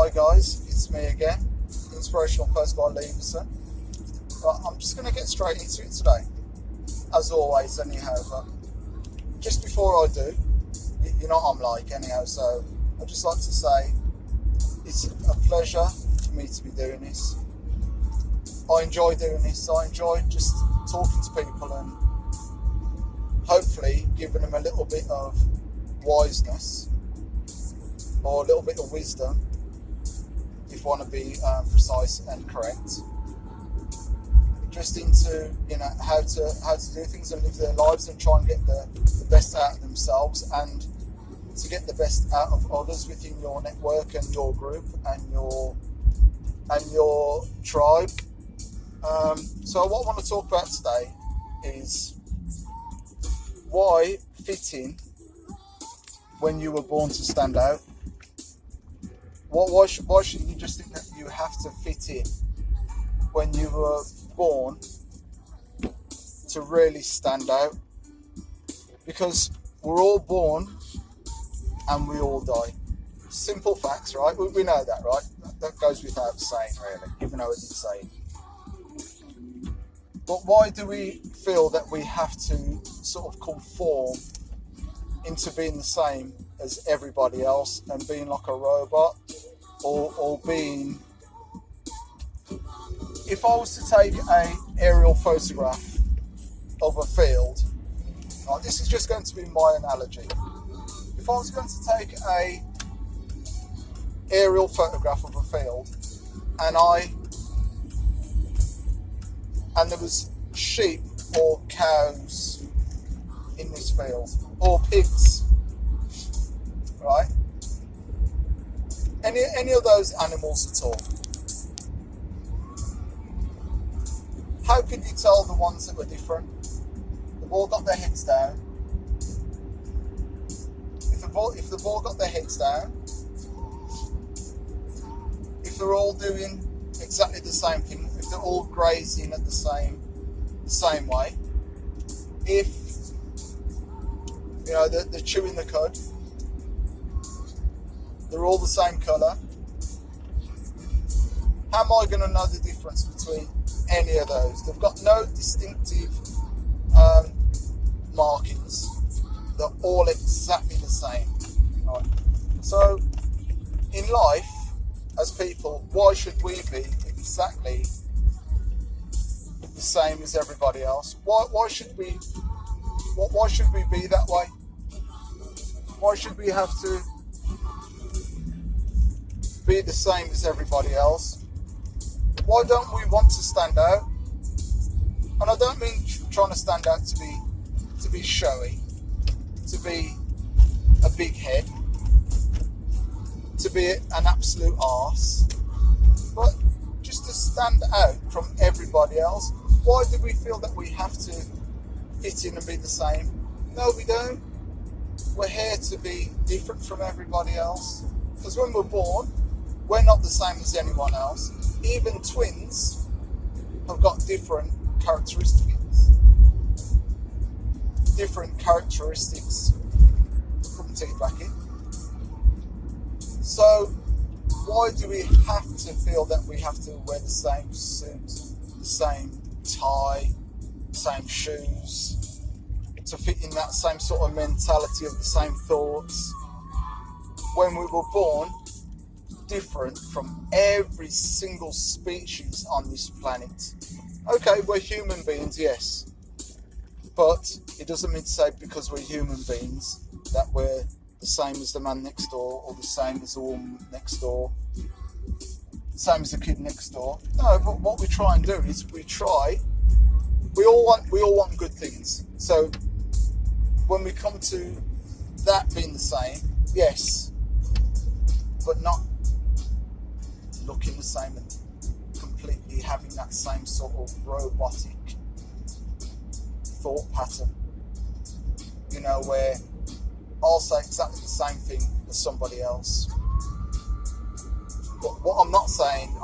Hi guys, it's me again, Inspirational post by Leverson. But I'm just going to get straight into it today, as always anyhow. But just before I do, you know what I'm like anyhow, so I'd just like to say it's a pleasure for me to be doing this. I enjoy doing this. I enjoy just talking to people and hopefully giving them a little bit of wiseness or a little bit of wisdom, if you want to be precise and correct, just into how to do things and live their lives and try and get the best out of themselves and to get the best out of others within your network and your group and your tribe. So what I want to talk about today is why fit in when you were born to stand out. Why should you just think that you have to fit in when you were born to really stand out? Because we're all born and we all die. Simple facts, right? We know that, right? That goes without saying, really, even though I did say it. But why do we feel that we have to sort of conform into being the same as everybody else and being like a robot or being... If I was to take an aerial photograph of a field, right, this is just going to be my analogy. If I was going to take an aerial photograph of a field and there was sheep or cows in this field, or pigs, right? Any of those animals at all. How could you tell the ones that were different? They've all got their heads down. If they've all got their heads down, if they're all doing exactly the same thing, if they're all grazing at the same way, if they're chewing the cud, they're all the same colour, how am I going to know the difference between any of those? They've got no distinctive markings. They're all exactly the same. Right. So in life, as people, why should we be exactly the same as everybody else? Why should we be that way? Why should we have to be the same as everybody else? Why don't we want to stand out? And I don't mean trying to stand out to be showy, to be a big head, to be an absolute arse, but just to stand out from everybody else. Why do we feel that we have to fit in and be the same? No, we don't. We're here to be different from everybody else. Because when we're born, we're not the same as anyone else. Even twins have got different characteristics. Put my teeth back in. So why do we have to feel that we have to wear the same suit, the same tie, the same shoes, to fit in that same sort of mentality of the same thoughts, when we were born different from every single species on this planet? Okay, we're human beings, yes, but it doesn't mean to say because we're human beings that we're the same as the man next door, or the same as the woman next door, the same as the kid next door. No, but what we try and do is we all want good things. So when we come to that being the same, yes, but not looking the same and completely having that same sort of robotic thought pattern, where I'll say exactly the same thing as somebody else. But what I'm not saying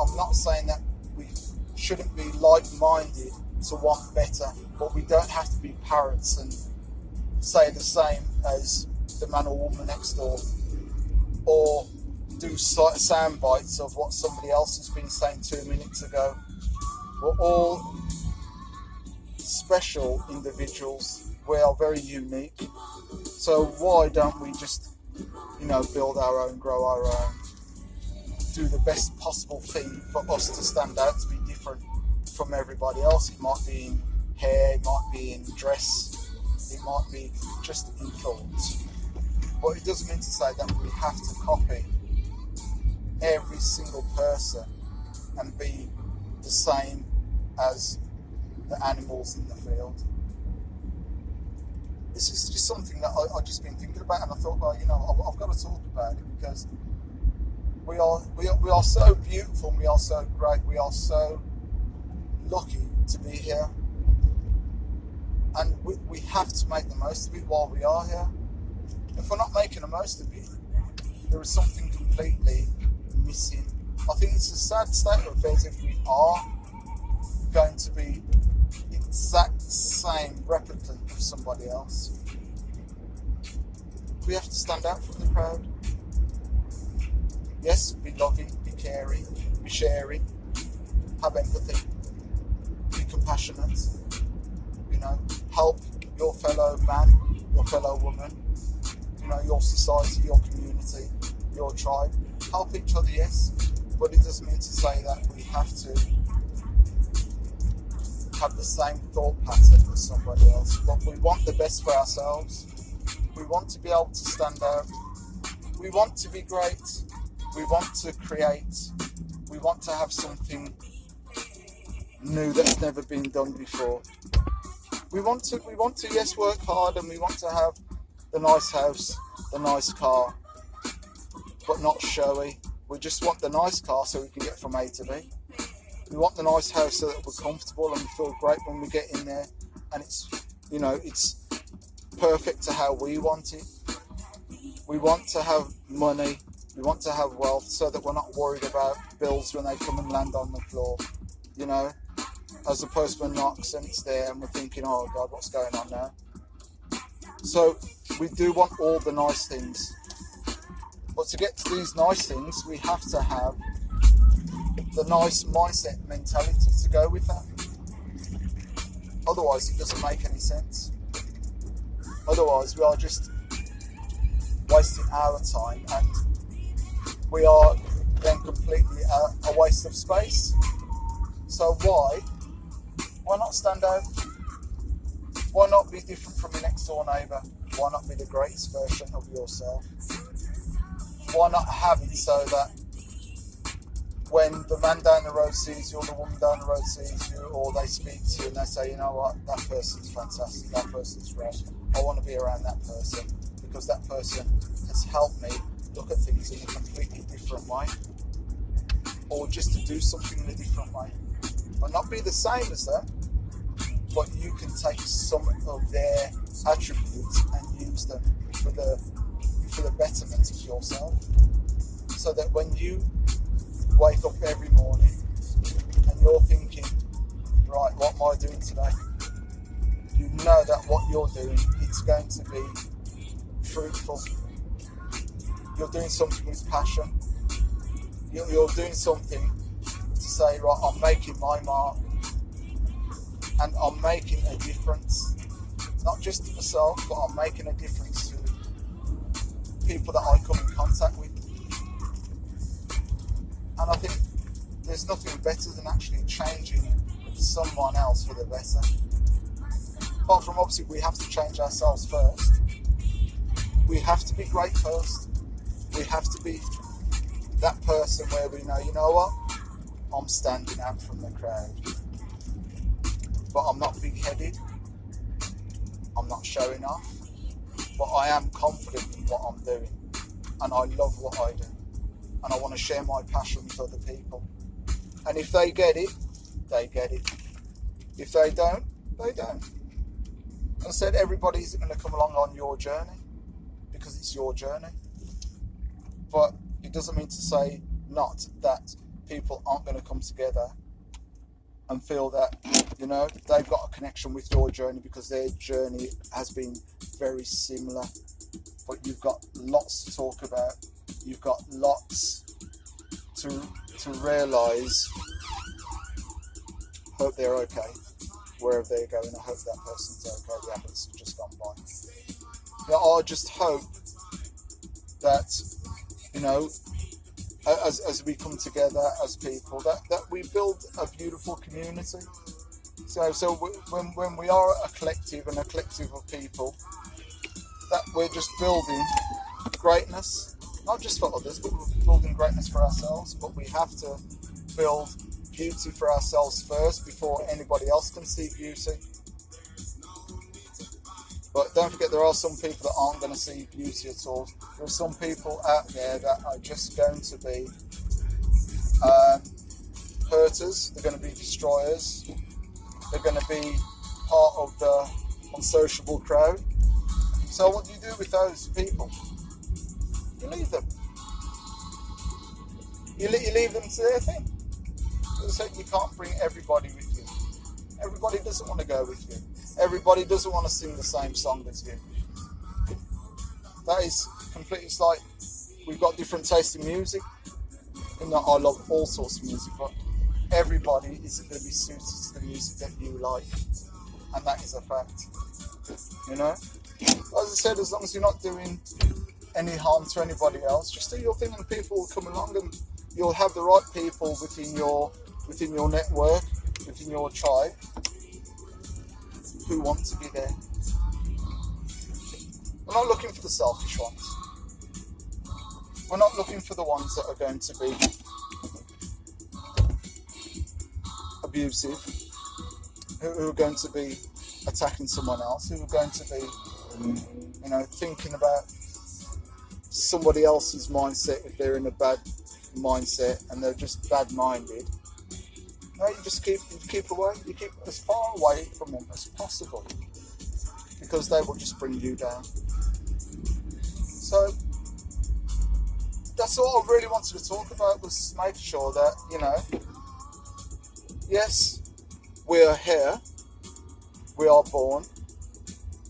that we shouldn't be like-minded to want better, but we don't have to be parrots and say the same as the man or woman next door, or do sound bites of what somebody else has been saying 2 minutes ago. We're all special individuals. We are very unique. So why don't we just, build our own, grow our own, do the best possible thing for us to stand out, to be different from everybody else. It might be in hair, it might be in dress, it might be just in thoughts. But it doesn't mean to say that we have to copy every single person and be the same as the animals in the field. This is just something that I've just been thinking about, and I thought, well, I've got to talk about it, because we are so beautiful, and we are so great, we are so lucky to be here, and we have to make the most of it while we are here. If we're not making the most of it, there is something completely missing. I think it's a sad state of affairs if we are going to be the exact same replicant of somebody else. We have to stand out from the crowd. Yes, be loving, be caring, be sharing, have empathy, be compassionate, help your fellow man, your fellow woman, your society, your community, your tribe. Help each other, yes, but it doesn't mean to say that we have to have the same thought pattern as somebody else. But we want the best for ourselves. We want to be able to stand out. We want to be great. We want to create. We want to have something new that's never been done before. We want to yes, work hard, and we want to have the nice house, the nice car, but not showy. We just want the nice car so we can get from A to B. We want the nice house so that we're comfortable and we feel great when we get in there, and it's perfect to how we want it. We want to have money, we want to have wealth, so that we're not worried about bills when they come and land on the floor. As the postman knocks and it's there and we're thinking, oh God, what's going on now? So we do want all the nice things. But to get to these nice things, we have to have the nice mindset mentality to go with that. Otherwise, it doesn't make any sense. Otherwise, we are just wasting our time, and we are then completely a waste of space. So why not stand out? Why not be different from your next door neighbour? Why not be the greatest version of yourself? Why not have it so that when the man down the road sees you, or the woman down the road sees you, or they speak to you and they say, you know what, that person's fantastic, that person's great, I want to be around that person, because that person has helped me look at things in a completely different way, or just to do something in a different way. But not be the same as them, but you can take some of their attributes and use them for the betterment of yourself, so that when you wake up every morning and you're thinking, right, what am I doing today? You know that what you're doing, it's going to be fruitful. You're doing something with passion. You're doing something to say, right, I'm making my mark, and I'm making a difference, not just to myself, but I'm making a difference to people that I come in contact with. And I think there's nothing better than actually changing someone else for the better. Apart from, obviously, we have to change ourselves first. We have to be great first. We have to be that person where we know, you know what, I'm standing out from the crowd. But I'm not big-headed. I'm not showing off. But I am confident in what I'm doing. And I love what I do. And I want to share my passion with other people. And if they get it, they get it. If they don't, they don't. As I said, everybody isn't going to come along on your journey, because it's your journey. But it doesn't mean to say not that people aren't going to come together and feel that, they've got a connection with your journey, because their journey has been very similar. But you've got lots to talk about. you've got lots to realise. Hope they're okay wherever they're going. I hope that person's okay. The ambulance has just gone by. Yeah, I just hope that, you know, as we come together as people, that we build a beautiful community. So when we are a collective and a collective of people, that we're just building greatness, not just for others, but we're building greatness for ourselves. But we have to build beauty for ourselves first before anybody else can see beauty. But don't forget, there are some people that aren't going to see beauty at all. There are some people out there that are just going to be hurters. They're going to be destroyers. They're going to be part of the unsociable crowd. So what do you do with those people? You leave them. You leave them to their thing. As I said, you can't bring everybody with you. Everybody doesn't want to go with you. Everybody doesn't want to sing the same song as you. That is completely, it's like we've got different tastes in music. And I love all sorts of music, but everybody isn't going to be suited to the music that you like. And that is a fact. You know? As I said, as long as you're not doing any harm to anybody else, just do your thing and people will come along and you'll have the right people within your network, within your tribe, who want to be there. We're not looking for the selfish ones. We're not looking for the ones that are going to be abusive, who are going to be attacking someone else, who are going to be, you know, thinking about somebody else's mindset if they're in a bad mindset and they're just bad-minded. No, you just keep away. You keep as far away from them as possible, because they will just bring you down. So that's all I really wanted to talk about, was making sure that, you know, yes, we are here, we are born,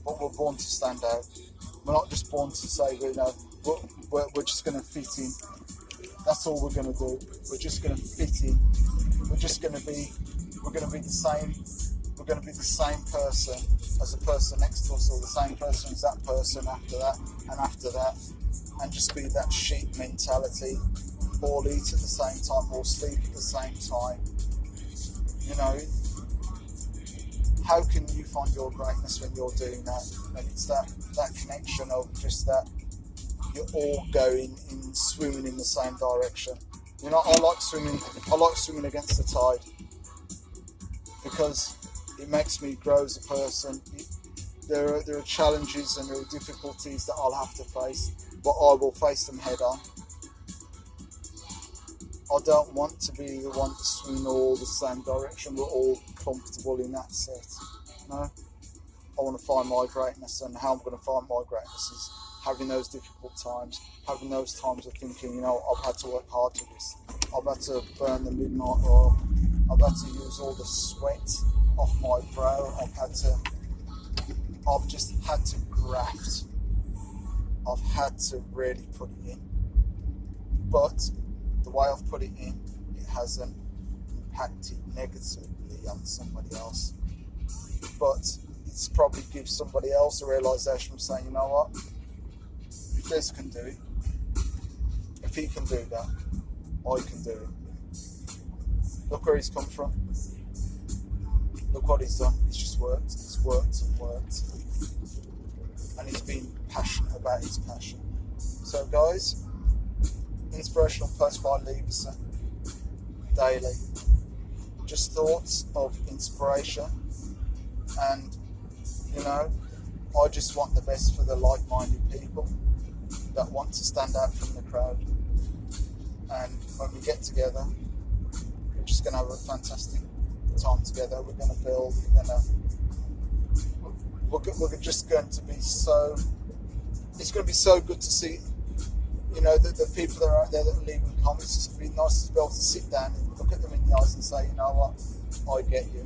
but we're born to stand out. We're not just born to say, you know, we're just going to fit in. That's all we're going to do. We're just going to fit in. We're going to be the same. We're going to be the same person as the person next to us, or the same person as that person after that, and after that, and just be that sheep mentality. All eat at the same time, all sleep at the same time. You know, how can you find your greatness when you're doing that? And it's that connection of just that you're all going in, swimming in the same direction. You know, I like swimming against the tide, because it makes me grow as a person. There are challenges and there are difficulties that I'll have to face, but I will face them head on. I don't want to be the one to swim all the same direction. We're all comfortable in that set. No, I want to find my greatness, and how I'm going to find my greatness is having those difficult times, having those times of thinking, you know, I've had to work hard for this. I've had to burn the midnight oil. I've had to use all the sweat off my brow. I've just had to graft. I've had to really put it in. But the way I've put it in, it hasn't impacted negatively on somebody else. But it's probably gives somebody else a realisation of saying, you know what, if Des can do it, if he can do that, I can do it. Look where he's come from. Look what he's done. He's just worked. He's worked and worked. And he's been passionate about his passion. So guys, inspirational post by Leverson daily. Just thoughts of inspiration, and you know, I just want the best for the like-minded people that want to stand out from the crowd. And when we get together, we're just going to have a fantastic time together. We're going to build. We're just going to be so. It's going to be so good to see. You know, the people that are out there that are leaving comments. It's going to be nice to be able to sit down and look at them in the eyes and say, you know what, I get you.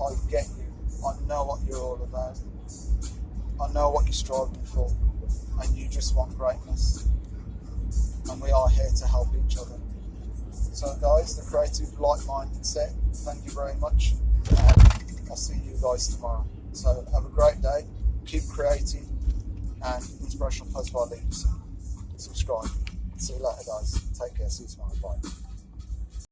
I get you. I know what you're all about. I know what you're striving for, and you just want greatness. and we are here to help each other. So guys, the creative, like-minded set, thank you very much. I'll see you guys tomorrow. So have a great day, keep creating, and Inspirational Post by Leverson. Subscribe. See you later guys. Take care, see you tomorrow. Bye.